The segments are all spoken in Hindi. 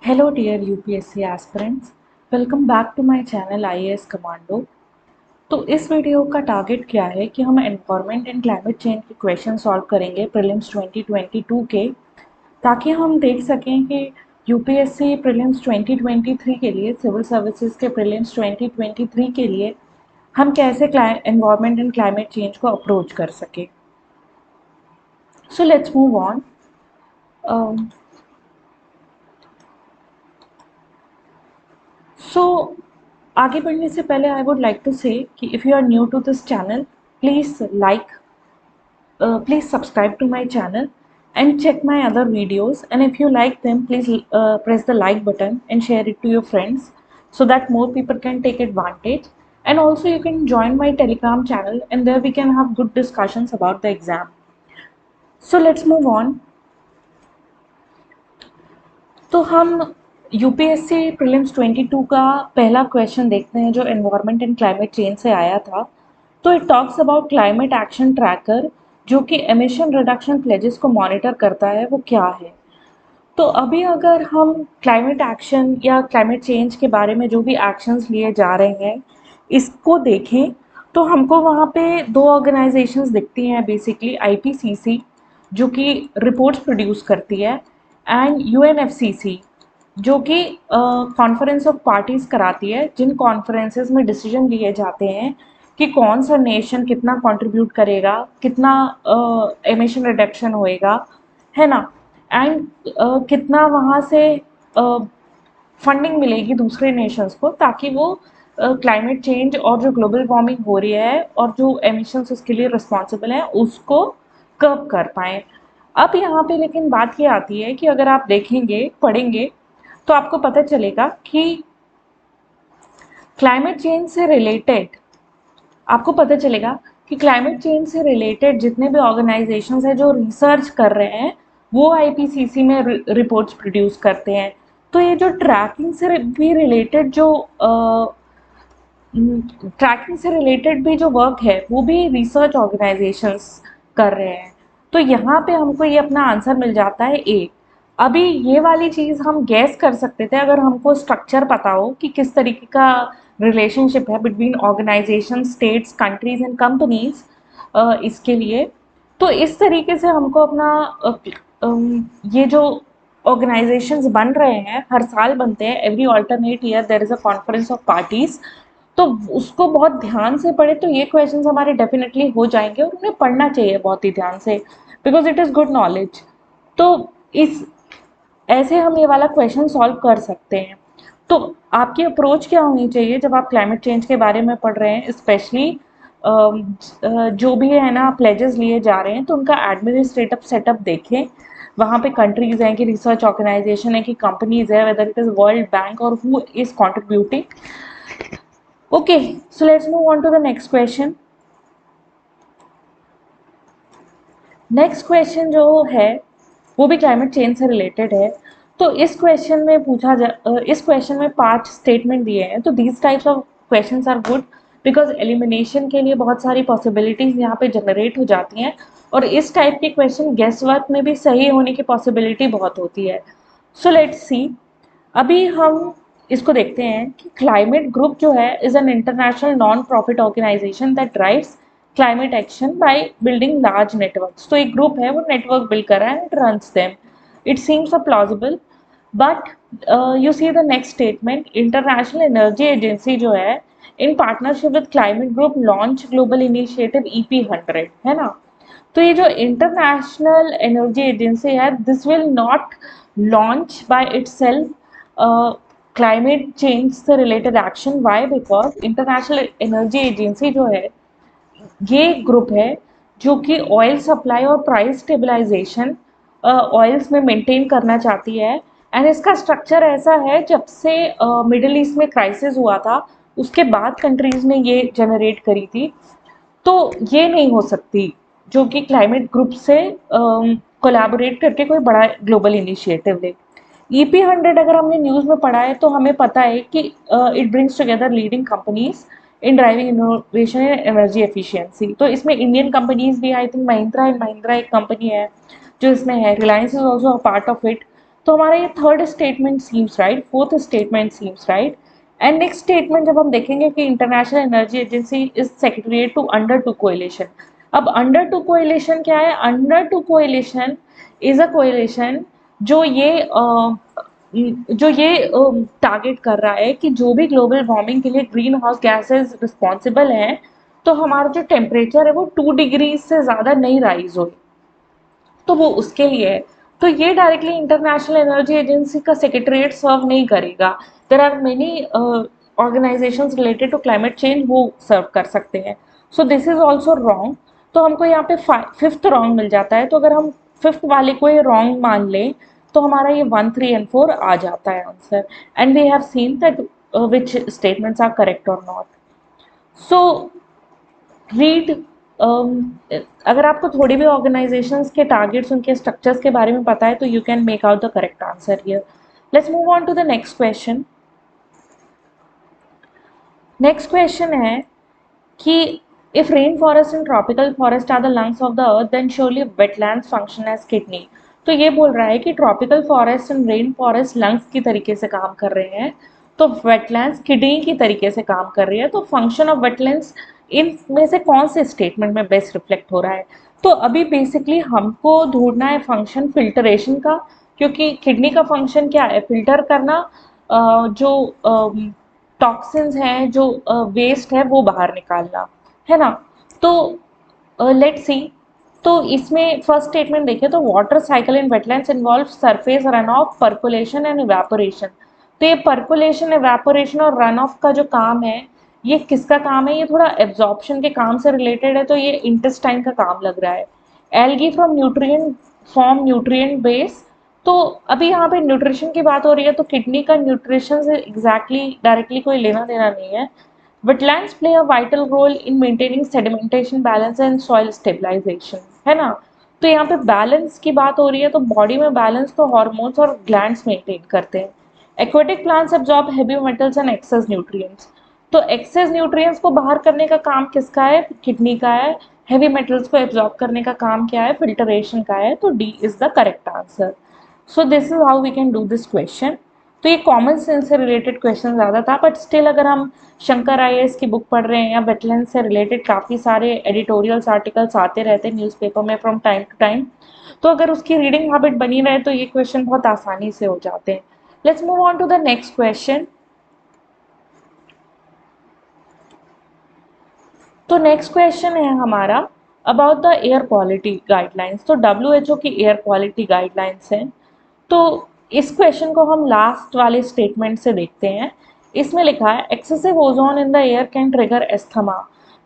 Hello dear UPSC aspirants, welcome back to my channel IAS Commando। तो इस वीडियो का टारगेट क्या है कि हम एनवायरनमेंट एंड क्लाइमेट चेंज के क्वेश्चन सॉल्व करेंगे प्रीलिम्स 2022 के, ताकि हम देख सकें कि यूपीएससी प्रीलिम्स 2023 के लिए, सिविल सर्विसेज के प्रीलिम्स 2023 के लिए हम कैसे एनवायरनमेंट एंड क्लाइमेट चेंज को अप्रोच कर सके। So let's move on. So आगे बढ़ने से पहले I would like to say कि if you are new to this channel, please subscribe to my channel and check my other videos, and if you like them, please press the like button and share it to your friends so that more people can take advantage. And also you can join my Telegram channel, and there we can have good discussions about the exam. So let's move on. तो हम यूपीएससी प्रीलिम्स 22 का पहला क्वेश्चन देखते हैं, जो एनवायरनमेंट एंड क्लाइमेट चेंज से आया था। तो it talks about climate action tracker, जो कि एमिशन रिडक्शन प्लेजेस को मॉनिटर करता है, वो क्या है। तो अभी अगर हम क्लाइमेट एक्शन या क्लाइमेट चेंज के बारे में जो भी एक्शंस लिए जा रहे हैं इसको देखें, तो हमको वहाँ पे दो ऑर्गेनाइजेशंस दिखती हैं बेसिकली, आईपीसीसी जो कि रिपोर्ट्स प्रोड्यूस करती है, एंड यूएनएफसीसी जो कि कॉन्फ्रेंस ऑफ पार्टीज कराती है, जिन कॉन्फ्रेंसेस में डिसीजन लिए जाते हैं कि कौन सा नेशन कितना कंट्रीब्यूट करेगा, कितना एमिशन रिडक्शन होएगा, है ना, एंड कितना वहाँ से फंडिंग मिलेगी दूसरे नेशंस को, ताकि वो क्लाइमेट चेंज और जो ग्लोबल वार्मिंग हो रही है और जो एमिशंस उसके लिए रिस्पॉन्सिबल हैं उसको कर्ब कर पाएँ। अब यहाँ पे लेकिन बात ये आती है कि अगर आप देखेंगे, पढ़ेंगे, तो आपको पता चलेगा कि क्लाइमेट चेंज से रिलेटेड आपको पता चलेगा कि क्लाइमेट चेंज से रिलेटेड जितने भी ऑर्गेनाइजेशंस हैं जो रिसर्च कर रहे हैं, वो आईपीसीसी में रिपोर्ट्स प्रोड्यूस करते हैं। तो ये जो ट्रैकिंग से रिलेटेड भी जो वर्क है, वो भी रिसर्च ऑर्गेनाइजेशंस कर रहे हैं। तो यहाँ पे हमको ये अपना आंसर मिल जाता है ए। अभी ये वाली चीज़ हम गैस कर सकते थे अगर हमको स्ट्रक्चर पता हो कि किस तरीके का रिलेशनशिप है between organisation, states, countries and companies इसके लिए। तो इस तरीके से हमको अपना ये जो ऑर्गेनाइजेशंस बन रहे हैं, हर साल बनते हैं, every alternate year there is a conference of parties. तो उसको बहुत ध्यान से पढ़े तो ये क्वेश्चंस हमारे डेफिनेटली हो जाएंगे, और उन्हें पढ़ना चाहिए बहुत ही ध्यान से, because it is good knowledge. तो इस ऐसे हम ये वाला क्वेश्चन सॉल्व कर सकते हैं। तो आपकी अप्रोच क्या होनी चाहिए जब आप क्लाइमेट चेंज के बारे में पढ़ रहे हैं, स्पेशली जो भी है ना प्लेजेस लिए जा रहे हैं, तो उनका एडमिनिस्ट्रेटिव सेटअप देखें। वहाँ पे कंट्रीज हैं कि रिसर्च ऑर्गेनाइजेशन है कि कंपनीज है, whether it is World Bank और who is contributing. Okay, so let's move on to the next question. Next question जो है वो भी क्लाइमेट चेंज से रिलेटेड है। तो इस क्वेश्चन में इस क्वेश्चन में 5 स्टेटमेंट दिए हैं। तो these types of questions are good, because elimination के लिए बहुत सारी पॉसिबिलिटीज यहाँ पे जनरेट हो जाती हैं, और इस टाइप के क्वेश्चन गेस वर्क में भी सही होने की पॉसिबिलिटी बहुत होती है। So let's see. अभी हम इसको देखते हैं कि क्लाइमेट ग्रुप जो है is an international non profit organisation that drives climate action by building large networks. तो एक ग्रुप है, वो नेटवर्क बिल्ड कर रहा है and runs them. It seems a plausible, but you see the next statement, international energy agency जो है in partnership with climate group launch global initiative EP100, है ना। तो ये जो इंटरनेशनल एनर्जी एजेंसी है, this will not launch by itself climate change से related action. Why? Because international energy agency जो है, ये ग्रुप है जो कि ऑयल सप्लाई और प्राइस स्टेबलाइजेशन ऑयल्स में मेंटेन करना चाहती है। एंड इसका स्ट्रक्चर ऐसा है, जब से मिडिल ईस्ट में क्राइसिस हुआ था उसके बाद कंट्रीज ने ये जनरेट करी थी। तो ये नहीं हो सकती जो कि क्लाइमेट ग्रुप से कोलैबोरेट करके कोई बड़ा ग्लोबल इनिशिएटिव ले। EP100 अगर हमने न्यूज़ में पढ़ा है तो हमें पता है कि it brings together leading companies in driving innovation and energy efficiency. तो इसमें इंडियन कंपनीज भी, I think Mahindra and Mahindra एक कंपनी है जो इसमें है, Reliance is also a part of it. तो हमारा ये third statement seems right, fourth statement seems right. And next statement जब हम देखेंगे कि international energy agency is secretariat to under two coalition. अब अंडर टू कोएलिशन क्या है? Under two coalition is a coalition जो ये टारगेट कर रहा है कि जो भी ग्लोबल वार्मिंग के लिए ग्रीन हाउस गैसेज रिस्पॉन्सिबल हैं, तो हमारा जो टेम्परेचर है वो 2 डिग्री से ज़्यादा नहीं राइज हो, तो वो उसके लिए है। तो ये डायरेक्टली इंटरनेशनल एनर्जी एजेंसी का सेक्रेटरीट सर्व नहीं करेगा। There are many organisations related to climate change वो सर्व कर सकते हैं। So this is also wrong. तो हमको यहाँ पे फिफ्थ रॉन्ग मिल जाता है। तो अगर हम फिफ्थ वाले को ये रॉन्ग मान लें तो हमारा ये 1, 3 एंड 4 आ जाता है answer. And we have seen that which statements are correct और नॉट। सो रीड, अगर आपको थोड़ी भी ऑर्गेनाइजेशंस के टारगेट्स, उनके स्ट्रक्चर्स के बारे में पता है तो you can make out the correct answer here. Let's move on to the next question. Next question है कि if rainforest and tropical forest are the lungs of the earth then surely wetlands function as kidney। तो ये बोल रहा है कि tropical forest and rain forest lungs की तरीके से काम कर रहे हैं, तो वेटलैंड्स किडनी की तरीके से काम कर रही है। तो फंक्शन ऑफ वेटलैंड्स इनमें से कौन से स्टेटमेंट में बेस्ट रिफ्लेक्ट हो रहा है? तो अभी बेसिकली हमको ढूंढना है फंक्शन फिल्टरेशन का, क्योंकि किडनी का फंक्शन क्या है? फिल्टर करना, जो टॉक्सिन्स हैं, जो वेस्ट है वो बाहर निकालना, है ना। तो लेट्स सी। तो इसमें फर्स्ट स्टेटमेंट देखिए तो water cycle in wetlands involve surface run of, percolation and evaporation. तो ये पर्कुलेशन, इवेपोरेशन और रन ऑफ का जो काम है, ये किसका काम है? ये थोड़ा एब्जॉर्प्शन के काम से रिलेटेड है, तो ये इंटेस्टाइन का काम लग रहा है। Algae from nutrient form nutrient base. तो अभी यहाँ पे न्यूट्रिशन की बात हो रही है, तो किडनी का न्यूट्रिशन से एग्जैक्टली डायरेक्टली कोई लेना देना नहीं है। Wetlands play a vital role in maintaining sedimentation balance and soil stabilization, है ना। तो यहाँ पे बैलेंस की बात हो रही है, तो बॉडी में बैलेंस तो हॉर्मोन्स और ग्लैंड्स मेंटेन करते हैं। Aquatic plants absorb heavy metals and excess nutrients. तो एक्सेस न्यूट्रिएंट्स को बाहर करने का काम किसका है? किडनी का है। हेवी मेटल्स को एब्जॉर्ब करने का काम क्या है? फिल्टरेशन का है। तो D is the correct answer. So this is how we can do this question. तो ये कॉमन सेंस से रिलेटेड क्वेश्चन ज़्यादा था, बट स्टिल अगर हम शंकर आईएएस की बुक पढ़ रहे हैं या वेटलैंड से रिलेटेड काफ़ी सारे एडिटोरियल्स आर्टिकल्स आते रहते हैं न्यूज़पेपर में फ्रॉम टाइम टू टाइम, तो अगर उसकी रीडिंग हैबिट बनी रहे तो ये क्वेश्चन बहुत आसानी से हो जाते हैं। Let's move on to the next question. तो नेक्स्ट क्वेश्चन है हमारा about the air quality guidelines. तो डब्ल्यूएचओ की एयर क्वालिटी गाइडलाइंस हैं। तो इस क्वेश्चन को हम लास्ट वाले स्टेटमेंट से देखते हैं। इसमें लिखा है excessive ozone in the air can trigger asthma.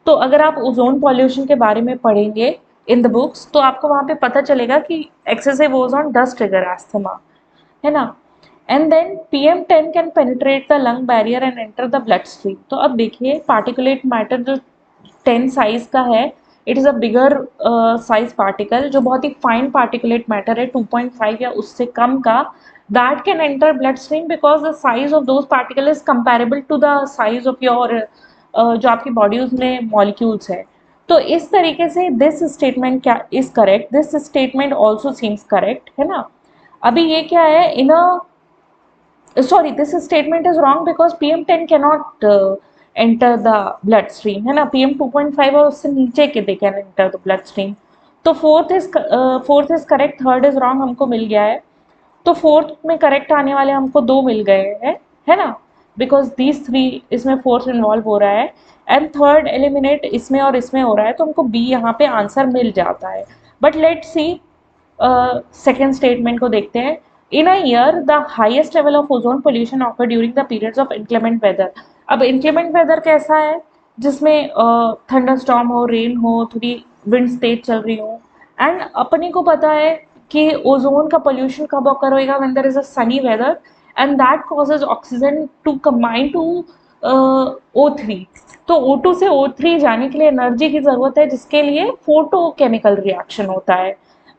तो अगर आप ओजोन पॉल्यूशन के बारे में पढ़ेंगे इन द बुक्स तो आपको वहाँ पे पता चलेगा कि excessive ozone does trigger asthma, है ना। And then PM10 can penetrate the lung barrier and enter the blood stream. तो अब देखिए पार्टिकुलेट मैटर जो 10 साइज का है, it is a bigger size particle, जो बहुत ही फाइन पार्टिकुलेट मैटर है 2.5 या उससे कम का, that can enter blood stream because the size of those particle is comparable to the size of your जो आपकी बॉडी में मॉलिक्यूल्स है। तो इस तरीके से दिस स्टेटमेंट क्या is correct, this statement also seems correct, है ना। अभी ये क्या है इन अ sorry, this statement is wrong because PM10 cannot enter the blood stream, है ना। PM2.5 और उससे नीचे के they can enter the blood stream। तो fourth is correct, third is wrong हमको मिल गया है। तो फोर्थ में करेक्ट आने वाले हमको 2 मिल गए हैं, है ना, बिकॉज दीज 3 इसमें फोर्थ इन्वॉल्व हो रहा है एंड थर्ड एलिमिनेट इसमें और इसमें हो रहा है, तो हमको बी यहाँ पे आंसर मिल जाता है। But let see second statement को देखते हैं। In a year the highest level of ozone pollution occur during the periods of inclement weather. अब इंक्लेमेंट वेदर कैसा है? जिसमें थंडर स्टॉर्म हो, रेन हो, थोड़ी विंड्स तेज चल रही हो। एंड अपने को पता है कि ओजोन का पोल्यूशन कब ऑकर होएगा? When there is a sunny weather and that causes oxygen to combine to O3। तो O2 से O3 जाने के लिए एनर्जी की जरूरत है, जिसके लिए फोटोकेमिकल रिएक्शन होता है।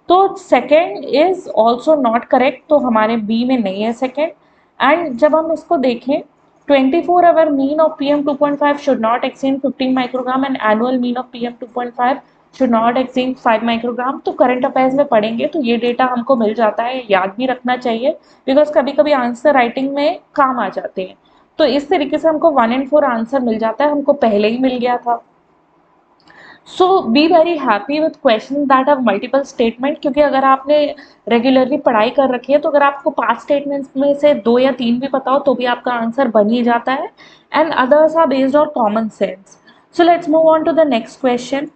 तो second is also not correct, तो हमारे बी में नहीं है सेकेंड। एंड जब हम इसको देखें 24 hour mean of PM2.5 should not exceed 15 microgram and annual mean of PM2.5 should not exceed 5 microgram. तो करंट अफेयर्स में पढ़ेंगे तो ये डेटा हमको मिल जाता है, याद भी रखना चाहिए बिकॉज कभी कभी आंसर राइटिंग में काम आ जाते हैं। तो इस तरीके से हमको 1 and 4 आंसर मिल जाता है, हमको पहले ही मिल गया था। So be very happy with question that have multiple statement, क्योंकि अगर आपने रेगुलरली पढ़ाई कर रखी है तो अगर आपको 5 स्टेटमेंट्स में से 2 या 3 भी पता हो तो भी आपका आंसर बन ही जाता है, and others are based on common sense. So let's move on to the next question.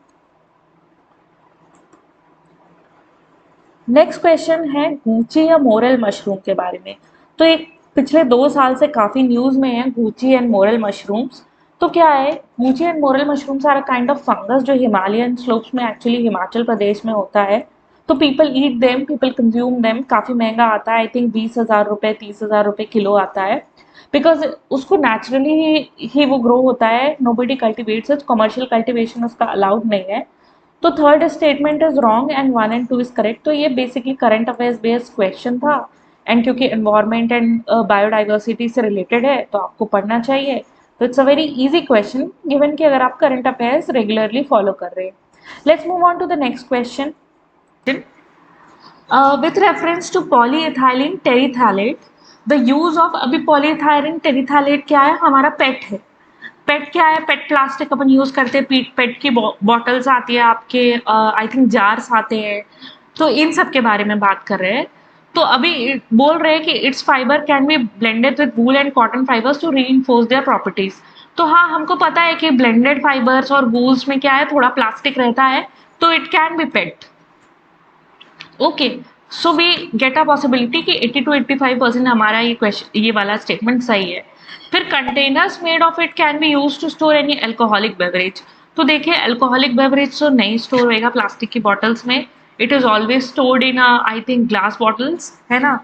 Next question है गूची या मोरल मशरूम के बारे में। तो एक पिछले 2 साल से काफी न्यूज में है गूची एंड मोरल मशरूम्स। तो क्या है, gucchi and morel mushrooms are a kind of fungus जो हिमालयन स्लोप्स में एक्चुअली हिमाचल प्रदेश में होता है। तो people eat them, people consume them. काफी महंगा आता है, आई थिंक 20,000 रुपए 30,000 रुपए किलो आता है, बिकॉज उसको नेचुरली ही वो ग्रो होता है, nobody cultivates it, commercial cultivation उसका अलाउड नहीं है। तो third statement is wrong and 1 and 2 is correct. तो ये basically current affairs based question था, एंड क्योंकि एनवायरमेंट एंड बायोडाइवर्सिटी से रिलेटेड है तो आपको पढ़ना चाहिए। तो it's a very easy question given कि अगर आप करंट अफेयर्स रेगुलरली फॉलो कर रहे हैं। Let's move on to the next question. With reference to polyethylene terephthalate, the use of, अभी पॉलीइथाइलिन टेरिथैलेट क्या है, हमारा पेट है। पेट क्या है, पेट प्लास्टिक अपन यूज करते हैं, पेट की बॉटल्स आती है आपके, आई थिंक जार्स आते हैं। तो इन सब के बारे में बात कर रहे हैं। तो अभी बोल रहे हैं कि its fibre can be blended with wool and cotton fibres to reinforce their properties. तो हाँ, हमको पता है कि ब्लेंडेड फाइबर्स और वूल्स में क्या है, थोड़ा प्लास्टिक रहता है, तो it can be PET. Okay, so we get a possibility कि 80 to 85% हमारा ये क्वेश्चन, ये वाला स्टेटमेंट सही है। फिर containers made of it can be use to store any alcoholic beverage. तो देखिए, अल्कोहलिक बेवरेज तो नहीं स्टोर होएगा प्लास्टिक की बॉटल्स में, it is always stored in I think glass bottles, है ना।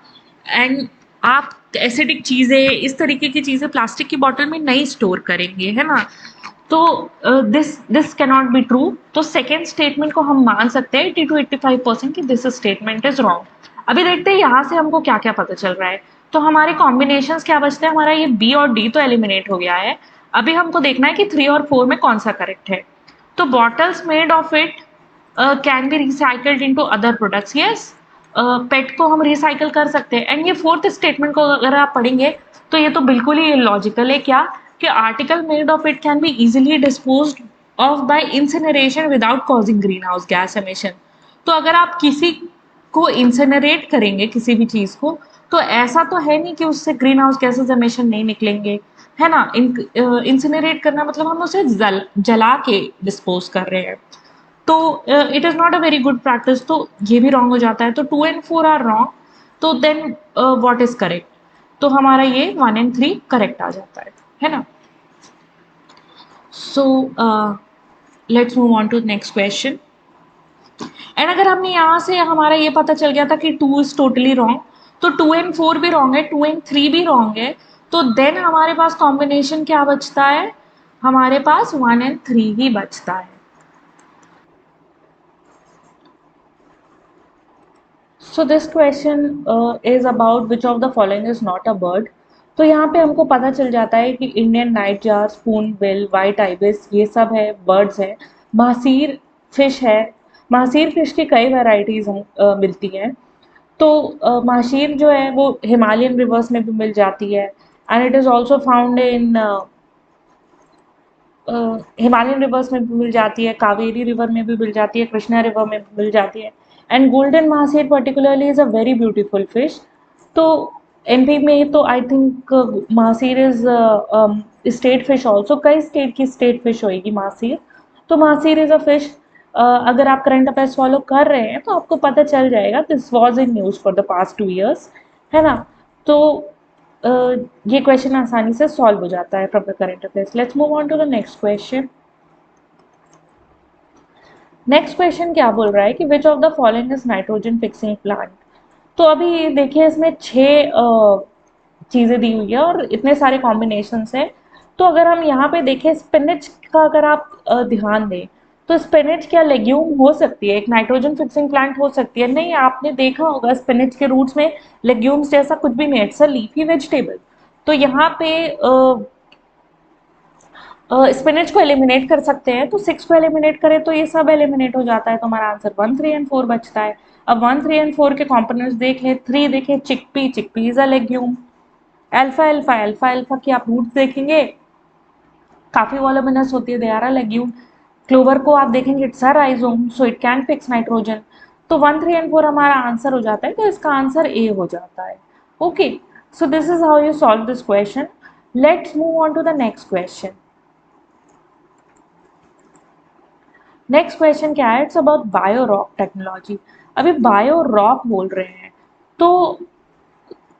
एंड आप एसिडिक चीजें, इस तरीके की चीजें प्लास्टिक की बॉटल में नहीं स्टोर करेंगे, है ना। तो दिस कैनॉट बी ट्रू। तो सेकेंड स्टेटमेंट को हम मान सकते हैं 80 to 85% कि दिस स्टेटमेंट इज रॉन्ग। अभी देखते हैं यहाँ से हमको क्या क्या पता चल रहा है। तो हमारे कॉम्बिनेशंस क्या बचते हैं, हमारा ये बी और डी तो एलिमिनेट हो गया है। अभी हमको देखना है कि 3 और 4 में कौन सा करेक्ट है। तो bottles made of it can be recycled into other products, yes. PET को हम रिसाइकल कर सकते हैं। एंड ये फोर्थ स्टेटमेंट को अगर आप पढ़ेंगे तो ये तो बिल्कुल ही लॉजिकल है, क्या कि article made of it can be easily disposed of by incineration without causing green house gas emission. तो अगर आप किसी को इंसिनरेट करेंगे किसी भी चीज को, तो ऐसा तो है नहीं कि उससे ग्रीन हाउस गैसेस एमिशन नहीं निकलेंगे, है ना। इंसिनरेट करना मतलब हम उसे जला के डिस्पोज कर रहे हैं। तो it is not a very good practice, तो ये भी रॉन्ग हो जाता है। तो 2 and 4 आर रॉन्ग। तो देन व्हाट इज करेक्ट, तो हमारा ये 1 and 3 करेक्ट आ जाता है ना। So let's move on to next question. And अगर हमने यहाँ से हमारा ये पता चल गया था कि 2 इज टोटली रॉन्ग, तो 2 and 4 भी रॉन्ग है, 2 and 3 भी रॉन्ग है। तो देन हमारे पास कॉम्बिनेशन क्या बचता है, हमारे पास 1 and 3 ही बचता है। So this question is about which of the following is not a bird. तो यहाँ पे हमको पता चल जाता है कि Indian night jar, spoon bill, white ibis, ये सब है, बर्ड्स है। महासीर फिश है, महासीर फिश की कई वेराइटीज मिलती हैं। तो महासीर जो है वो हिमालयन रिवर्स में भी मिल जाती है, and it is also found in Himalayan reverse में भी मिल जाती है, कावेरी रिवर में भी मिल जाती है, कृष्णा रिवर में भी मिल जाती है। And golden mahseer particularly is a very beautiful fish. तो एमपी में तो I think mahseer is state fish also, कई स्टेट की स्टेट फिश होगी महासीर। तो महासीर इज अ फिश। अगर आप करंट अफेयर्स फॉलो कर रहे हैं तो आपको पता चल जाएगा, this was in news for the past 2 years, है ना। तो ये क्वेश्चन आसानी से सॉल्व हो जाता है from the current affairs. Let's move on to the next question. Next question क्या बोल रहा है कि which of the following is nitrogen fixing plant. तो अभी देखिए, इसमें 6 चीजें दी हुई है और इतने सारे कॉम्बिनेशन है। तो अगर हम यहाँ पे देखें स्पिनिच का, अगर आप ध्यान दें तो स्पिनिच क्या लेग्यूम हो सकती है, एक नाइट्रोजन फिक्सिंग प्लांट हो सकती है? नहीं, आपने देखा होगा स्पिनिच के रूट्स में लेग्यूम्स जैसा कुछ भी नहीं, इट्स अ लीफी वेजिटेबल। तो यहाँ पे स्पिनच को एलिमिनेट कर सकते हैं, तो 6 को एलिमिनेट करें तो ये सब एलिमिनेट हो जाता है, तो हमारा आंसर 1, 3 एंड 4 बचता है। अब 1, 3 एंड 4 के कॉम्पोनेंट्स देख ले। 3 देखे chickpea, chickpea is a legume. Alpha alpha alpha alpha की आप रूट्स देखेंगे, काफी वॉल्यूमिनस होती है, they are a legume. Clover को आप देखेंगे, it's a rhizome, so it can fix nitrogen. तो 1, 3 एंड 4 हमारा आंसर हो जाता है, तो इसका आंसर ए हो जाता है। Okay, so this is how you solve this question. Let's move on to the next question. Next question क्या है? It's about bio rock technology. अभी बायो रॉक बोल रहे हैं, तो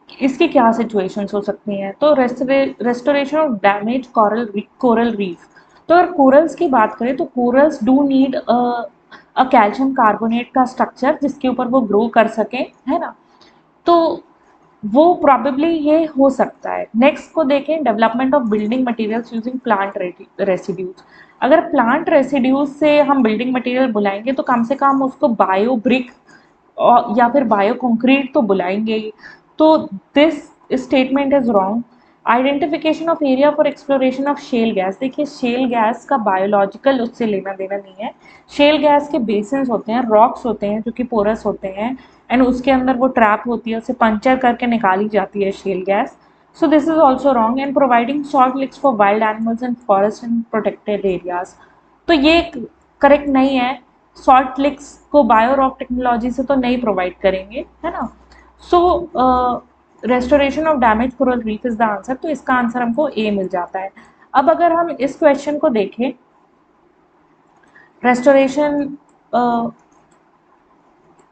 इसकी क्या सिचुएशंस हो सकती हैं? तो restoration of damage coral reef. तो अगर कोरल्स की बात करें तो corals do need a calcium carbonate का स्ट्रक्चर जिसके ऊपर वो ग्रो कर सके, है ना? तो वो प्रॉबेबली ये हो सकता है। नेक्स्ट को देखें, development of building materials using plant residues. अगर प्लांट रेसिड्यूज से हम बिल्डिंग मटेरियल बुलाएंगे तो कम से कम उसको बायो ब्रिक या फिर बायो कंक्रीट तो बुलाएंगे ही। तो this statement is wrong. Identification of area for exploration of shell gas. देखिए, शेल गैस का बायोलॉजिकल उससे लेना देना नहीं है। शेल गैस के बेसिन्स होते हैं, रॉक्स होते हैं जो कि पोरस होते हैं, एंड उसके अंदर वो ट्रैप होती है, उसे पंचर करके निकाली जाती है shell gas. So this is also wrong. And providing salt लिक्स for wild animals and forest and protected areas. तो ये करेक्ट नहीं है। सॉल्ट लिक्स को बायो रॉक टेक्नोलॉजी से तो नहीं प्रोवाइड करेंगे, है ना? So restoration of damage coral reef is the answer, तो इसका आंसर हमको ए मिल जाता है। अब अगर हम इस क्वेश्चन को देखें, restoration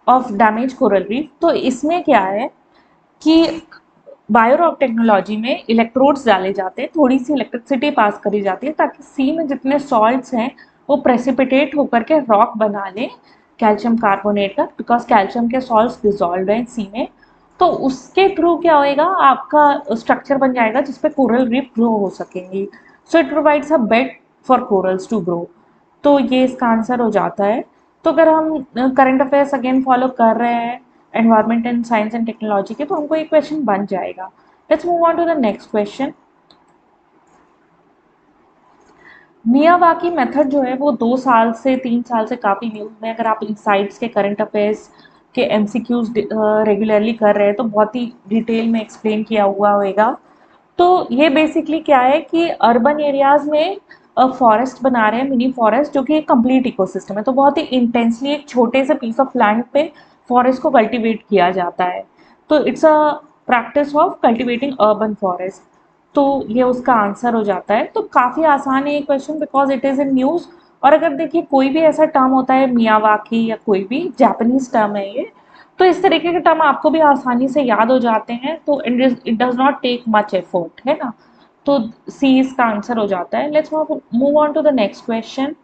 of damage coral reef, तो इसमें क्या है कि बायोरॉक टेक्नोलॉजी में इलेक्ट्रोड्स डाले जाते हैं, थोड़ी सी इलेक्ट्रिसिटी पास करी जाती है ताकि सी में जितने सॉल्ट्स हैं वो प्रेसिपिटेट होकर के रॉक बना लें कैल्शियम कार्बोनेट का, बिकॉज कैल्शियम के सॉल्ट्स डिजॉल्व हैं सी में। तो उसके थ्रू क्या होएगा, आपका स्ट्रक्चर बन जाएगा जिसपे कोरल रीफ ग्रो हो सकेंगी। So it provides a bed for corals to grow. तो ये इसका आंसर हो जाता है। तो अगर हम करंट अफेयर्स अगेन फॉलो कर रहे हैं environment and science and technology के, तो हमको एक क्वेश्चन बन जाएगा। Let's move on to the next question. Miyawaki method जो है वो 2 साल से 3 साल से काफ़ी न्यूज़ में। अगर आप इनसाइट्स के करंट अफेयर्स के एमसीक्यूज रेगुलरली कर रहे हैं तो बहुत ही डिटेल में एक्सप्लेन किया हुआ होगा। तो ये बेसिकली क्या है कि अर्बन एरियाज में फॉरेस्ट बना रहे हैं, मिनी फॉरेस्ट, जो कि एक कंप्लीट इकोसिस्टम है। तो बहुत ही इंटेंसली एक छोटे से पीस ऑफ लैंड पे फॉरेस्ट को कल्टीवेट किया जाता है। तो it's a practice of cultivating urban forest. तो ये उसका आंसर हो जाता है। तो काफ़ी आसान है ये question, because it is in news. और अगर देखिए कोई भी ऐसा टर्म होता है, मियावाकी या कोई भी जापानीज टर्म है ये, तो इस तरीके के टर्म आपको भी आसानी से याद हो जाते हैं। तो it does not take much effort, है ना? तो सी इसका आंसर हो जाता है। Let's move on to the next question.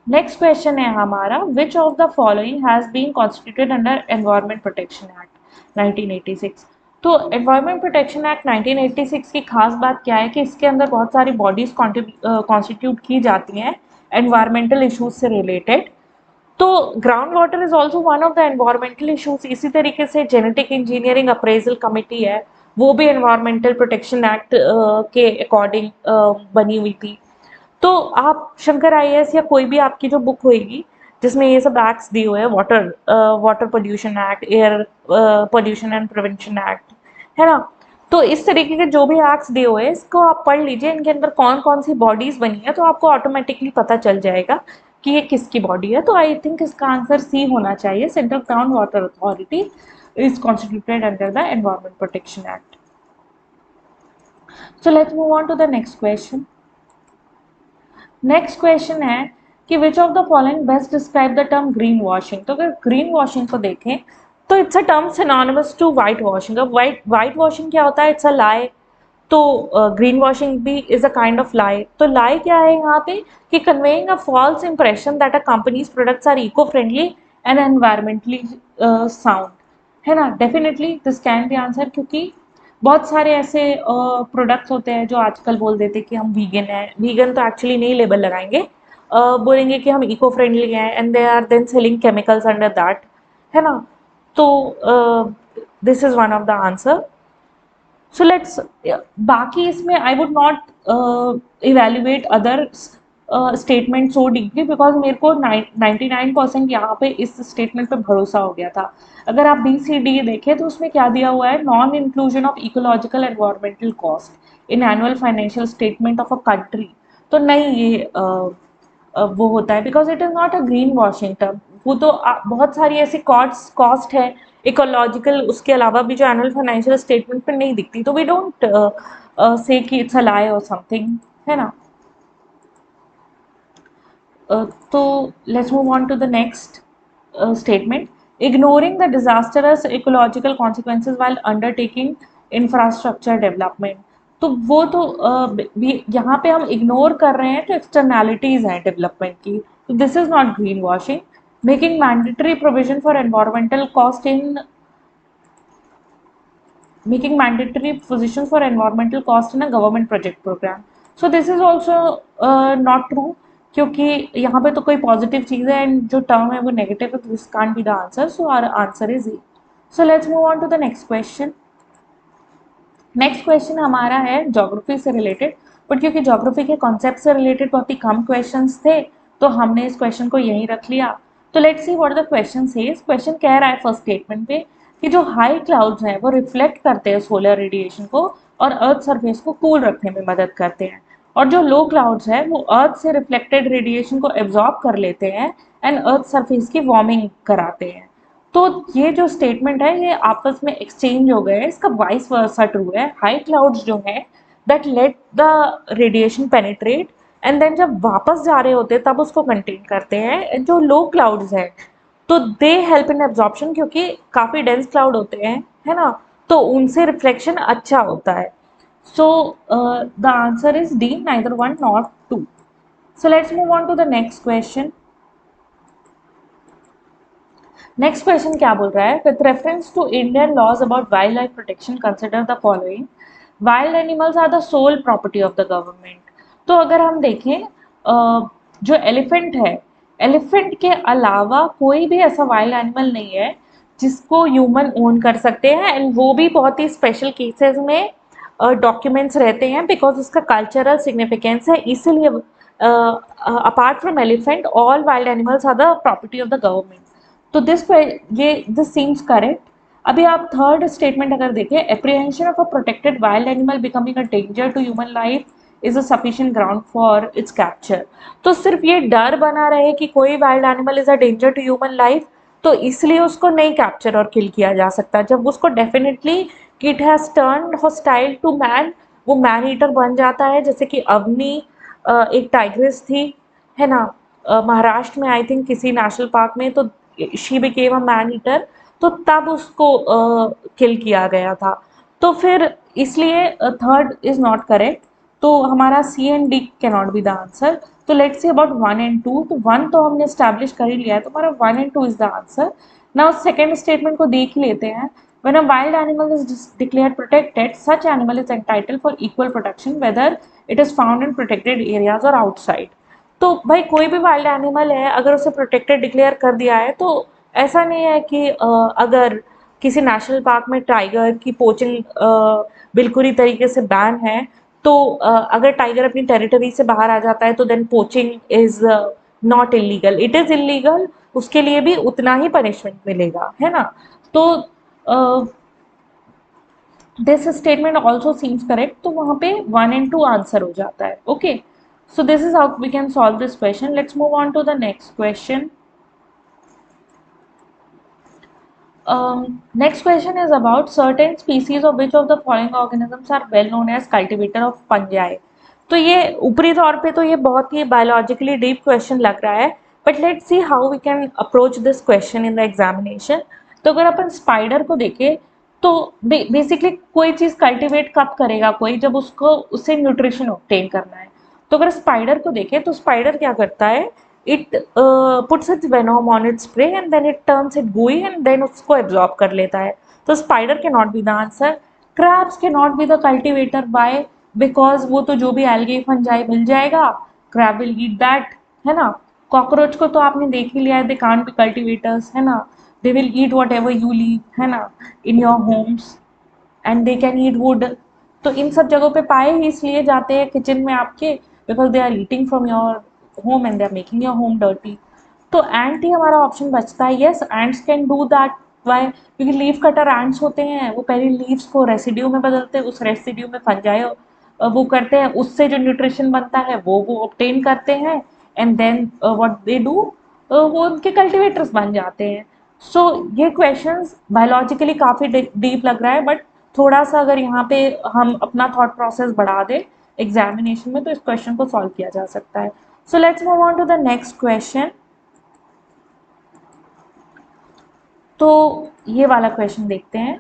Next question है हमारा, which of the following has been constituted under environment protection act 1986। तो एनवायरमेंट प्रोटेक्शन एक्ट 1986 की खास बात क्या है कि इसके अंदर बहुत सारी बॉडीज कॉन्स्टिट्यूट की जाती हैं एनवायरमेंटल इश्यूज से रिलेटेड। तो ground water is also one of the environmental issues. इसी तरीके से जेनेटिक इंजीनियरिंग अप्रेजल कमिटी है, वो भी एनवायरमेंटल प्रोटेक्शन एक्ट के अकॉर्डिंग बनी हुई थी। तो आप शंकर आईएएस या कोई भी आपकी जो बुक होएगी जिसमें ये सब एक्ट्स दिए हुए हैं, water pollution act, air pollution and prevention act, है ना? तो इस तरीके के जो भी एक्ट्स दिए हुए हैं, इसको आप पढ़ लीजिए, इनके अंदर कौन कौन सी बॉडीज बनी है, तो आपको ऑटोमेटिकली पता चल जाएगा कि ये किसकी बॉडी है। तो आई थिंक इसका आंसर सी होना चाहिए। Central ground water authority is constituted under the environment protection act. So let's move on to the next question. Next question है कि which of the following best describe the term green washing. तो अगर ग्रीन वॉशिंग को देखें तो it's a term synonymous to white washing. अब वाइट वॉशिंग क्या होता है? It's a lie. तो ग्रीन वॉशिंग भी is a kind of lie. तो लाई क्या है यहाँ पे कि conveying a false impression that a companies products are eco friendly and environmentally sound, है ना? Definitely this can be answer, क्योंकि बहुत सारे ऐसे प्रोडक्ट्स होते हैं जो आजकल बोल देते हैं कि हम वीगन हैं। वीगन तो एक्चुअली नहीं लेबल लगाएंगे, बोलेंगे कि हम इको फ्रेंडली हैं, and they are then selling chemicals under that, है ना? तो this is one of the answer. So let's, बाकी इसमें I would not evaluate other statement so deeply, because मेरे को 99% यहाँ पे इस स्टेटमेंट पे भरोसा हो गया था। अगर आप बी सी डी देखें तो उसमें क्या दिया हुआ है, non inclusion of ecological environmental cost in annual financial statement of a country. तो नहीं, ये वो होता है, because it is not a green washing term. वो तो बहुत सारी ऐसी कॉस्ट कॉस्ट है इकोलॉजिकल, उसके अलावा भी जो एनुअल फाइनेंशियल स्टेटमेंट पे नहीं दिखती, तो वी डोंट से कि इट्स अ लाई और समथिंग, है ना। तो let's move on to the next statement, ignoring the disastrous ecological consequences while undertaking infrastructure development. तो वो तो यहाँ पे हम इग्नोर कर रहे हैं, तो एक्सटर्नैलिटीज हैं डेवलपमेंट की, तो this is not green washing. Making mandatory provision for environmental cost in making mandatory positions for environmental cost in a government project program. So this is also not true, क्योंकि यहाँ पे तो कोई पॉजिटिव चीज़ है एंड जो टर्म है वो नेगेटिव है, तो this can't be the answer, so our answer is E. So let's move on to the next question. Next question हमारा है ज्योग्राफी से रिलेटेड, बट क्योंकि ज्योग्राफी के कॉन्सेप्ट से रिलेटेड बहुत ही कम क्वेश्चंस थे, तो हमने इस क्वेश्चन को यहीं रख लिया। तो let's see what the question says. Question कह रहा है फर्स्ट स्टेटमेंट पे कि जो हाई क्लाउड्स हैं वो रिफ्लेक्ट करते हैं सोलर रेडिएशन को और अर्थ सरफेस को कूल रखने में मदद करते हैं, और जो लो क्लाउड्स हैं वो अर्थ से रिफ्लेक्टेड रेडिएशन को एब्जॉर्ब कर लेते हैं एंड अर्थ सरफेस की वार्मिंग कराते हैं। तो ये जो स्टेटमेंट है ये आपस में एक्सचेंज हो गए, इसका वाइस वर्सा ट्रू है। हाई क्लाउड्स जो है that let the radiation penetrate and then जब वापस जा रहे होते हैं तब उसको कंटेन करते हैं। जो लो क्लाउड्स है तो दे हेल्प इन एब्जॉर्प्शन, क्योंकि काफ़ी डेंस क्लाउड होते हैं, है ना, तो उनसे रिफ्लेक्शन अच्छा होता है। So the answer is D, neither one not two. So let's move on to the next question. Next question क्या बोल रहा है, with reference to Indian laws about wild life protection consider the following, wild animals are the sole property of the government. तो अगर हम देखें जो एलिफेंट है, एलिफेंट के अलावा कोई भी ऐसा वाइल्ड एनिमल नहीं है जिसको ह्यूमन ओन कर सकते हैं, एंड वो भी बहुत ही स्पेशल केसेस में डॉक्यूमेंट्स रहते हैं, बिकॉज उसका कल्चरल सिग्निफिकेंस है, इसीलिए apart from elephant all wild animals are the property of the government. तो दिस सीम्स करेक्ट। अभी आप थर्ड स्टेटमेंट अगर देखें, apprehension of a protected wild animal becoming a danger to human life is a sufficient ground for its capture. तो सिर्फ ये डर बना रहे कि कोई wild animal is a danger to human life, तो इसलिए उसको नहीं कैप्चर और किल किया जा सकता। जब उसको definitely it has turned hostile to man, वो मैन ईटर बन जाता है, जैसे कि अवनी एक टाइग्रेस थी, है ना, महाराष्ट्र में आई थिंक किसी नेशनल पार्क में, तो she became a man eater, तो तब उसको किल किया गया था। तो फिर इसलिए थर्ड इज नॉट करेक्ट, तो हमारा C and D can not be the answer. तो let's see about one and two. तो वन तो हमने स्टैब्लिश कर ही लिया है, तो हमारा one and two is the answer. Now second statement को देख ही लेते हैं। When a wild animal is declared protected, such animal is entitled for equal protection whether it is found in protected areas or outside. तो भाई कोई भी वाइल्ड एनिमल है, अगर उसे प्रोटेक्टेड डिक्लेयर कर दिया है, तो ऐसा नहीं है कि अगर किसी नेशनल पार्क में टाइगर की पोचिंग बिल्कुल ही तरीके से बैन है, तो अगर टाइगर अपनी टेरिटरी से बाहर आ जाता है तो then poaching is not illegal, it is illegal, उसके लिए भी उतना ही पनिशमेंट मिलेगा, है ना। तो this statement also seems correct, तो वहाँ पे वन एंड टू आंसर हो जाता है। Okay, so this is how we can solve this question. Let's move on to the next question. Next question is about certain species of which of the following organisms are well known as cultivator of fungi. तो ये ऊपरी तौर पे तो ये बहुत ही बायोलॉजिकली डीप क्वेश्चन लग रहा है, but let's see how we can approach this question in the examination. तो अगर अपन स्पाइडर को देखें, तो बेसिकली कोई चीज़ कल्टिवेट कब करेगा कोई, जब उसको उससे न्यूट्रिशन ऑब्टेन करना है। तो अगर स्पाइडर को देखें तो स्पाइडर क्या करता है, it puts its venom on its prey and then it turns it gooey and then उसको absorb कर लेता है। तो spider cannot be the answer. Crabs cannot be the cultivator. Why? Because वो तो जो भी algae fungi मिल जाएगा, crab will eat that, है ना। कॉकरोच को तो आपने देख ही लिया है, they can't be cultivators, है ना, they will eat whatever you leave, है ना, in your homes. And they can eat would. तो इन सब जगहों पे पाए ही इसलिए जाते हैं किचन में आपके, because they are eating from your home and they are making your home dirty. तो एंट ही हमारा ऑप्शन बचता है। Yes, ants can do that. Why? क्योंकि लीफ कटर एंट्स होते हैं, वो पहले लीव्स को रेसिड्यू में बदलते हैं, उस रेसिड्यू में फंजाई वो करते हैं, उससे जो न्यूट्रिशन बनता है वो ऑब्टेन करते हैं, and then what they do, वो उनके कल्टीवेटर्स बन जाते हैं। सो ये क्वेश्चंस बायोलॉजिकली काफ़ी डीप लग रहा है, बट थोड़ा सा अगर यहाँ पे हम अपना थॉट प्रोसेस बढ़ा दें एग्जामिनेशन में, तो इस क्वेश्चन को सॉल्व किया जा सकता है। So let's move on to the next question. तो ये वाला क्वेश्चन देखते हैं।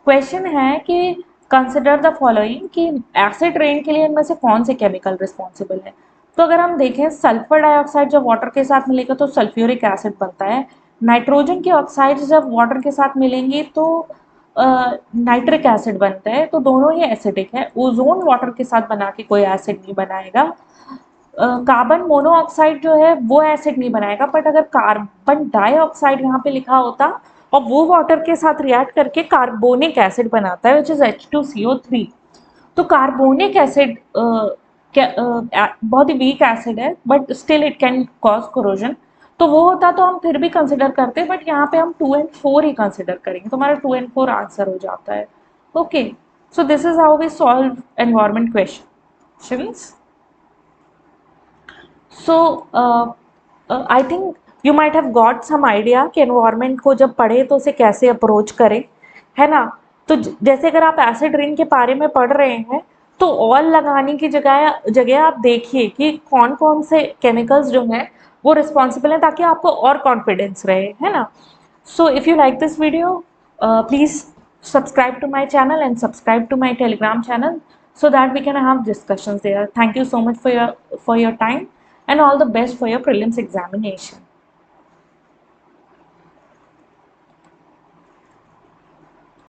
क्वेश्चन है कि कंसिडर द फॉलोइंग, कि एसिड रेन के लिए इनमें से कौन से केमिकल रिस्पॉन्सिबल है। तो अगर हम देखें, सल्फर डाइऑक्साइड जब वाटर के साथ मिलेगा तो सल्फ्यूरिक एसिड बनता है। नाइट्रोजन की ऑक्साइड्स जब वाटर के साथ मिलेंगी तो नाइट्रिक एसिड बनता है। तो दोनों ही एसिडिक है। ओजोन वाटर के साथ बना के कोई एसिड नहीं बनाएगा। कार्बन मोनोऑक्साइड जो है वो एसिड नहीं बनाएगा, बट अगर कार्बन डाइऑक्साइड यहाँ पे लिखा होता और वो वाटर के साथ रिएक्ट करके कार्बोनिक एसिड बनाता है, विच इज H2CO3। तो कार्बोनिक एसिड बहुत ही वीक एसिड है, but still it can cause corrosion. तो वो होता तो हम फिर भी कंसिडर करते, बट यहाँ पे हम 2 and 4 ही कंसिडर करेंगे, तो हमारा 2 and 4 आंसर हो जाता है। Okay, so this is how we solve environment questions. So I think you might have got some idea कि एनवायरनमेंट को जब पढ़े तो उसे कैसे अप्रोच करें, है ना। तो जैसे अगर आप एसिड रेन के बारे में पढ़ रहे हैं, तो ऑल लगाने की जगह जगह आप देखिए कि कौन कौन से केमिकल्स जो हैं वो रिस्पॉन्सिबल हैं, ताकि आपको और कॉन्फिडेंस रहे, है ना। So if you like this video, please subscribe to my channel and subscribe to my Telegram channel so that we can have discussions there. Thank you so much for your time, and all the best for your prelims examination.